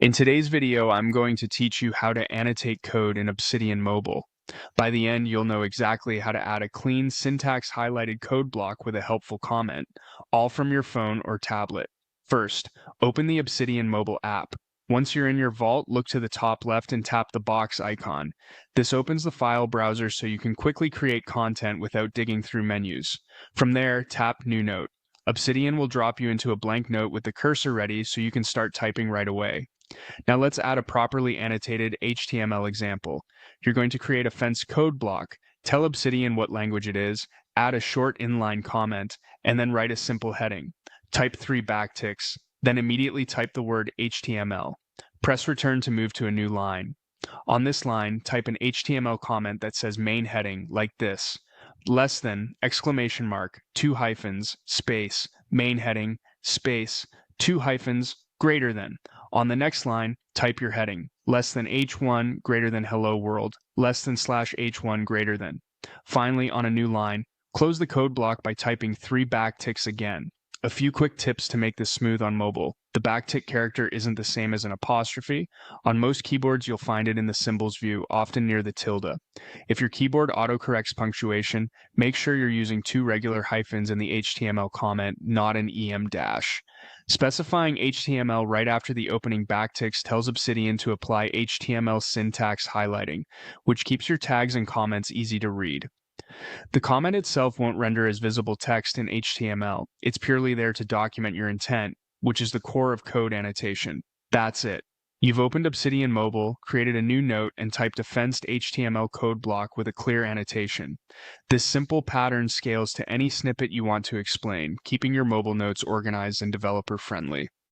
In today's video, I'm going to teach you how to annotate code in Obsidian Mobile. By the end, you'll know exactly how to add a clean, syntax-highlighted code block with a helpful comment, all from your phone or tablet. First, open the Obsidian Mobile app. Once you're in your vault, look to the top left and tap the box icon. This opens the file browser so you can quickly create content without digging through menus. From there, tap New Note. Obsidian will drop you into a blank note with the cursor ready so you can start typing right away. Now let's add a properly annotated HTML example. You're going to create a fence code block, tell Obsidian what language it is, add a short inline comment, and then write a simple heading. Type 3 backticks, then immediately type the word HTML. Press return to move to a new line. On this line, type an HTML comment that says main heading like this: less than, exclamation mark, 2 hyphens, space, main heading, space, 2 hyphens, greater than. On the next line, type your heading: less than h1 greater than hello world, less than /h1 greater than. Finally, on a new line, close the code block by typing 3 backticks again. A few quick tips to make this smooth on mobile. The backtick character isn't the same as an apostrophe. On most keyboards, you'll find it in the symbols view, often near the tilde. If your keyboard autocorrects punctuation, make sure you're using 2 regular hyphens in the HTML comment, not an EM dash. Specifying HTML right after the opening backticks tells Obsidian to apply HTML syntax highlighting, which keeps your tags and comments easy to read. The comment itself won't render as visible text in HTML. It's purely there to document your intent, which is the core of code annotation. That's it. You've opened Obsidian Mobile, created a new note, and typed a fenced HTML code block with a clear annotation. This simple pattern scales to any snippet you want to explain, keeping your mobile notes organized and developer-friendly.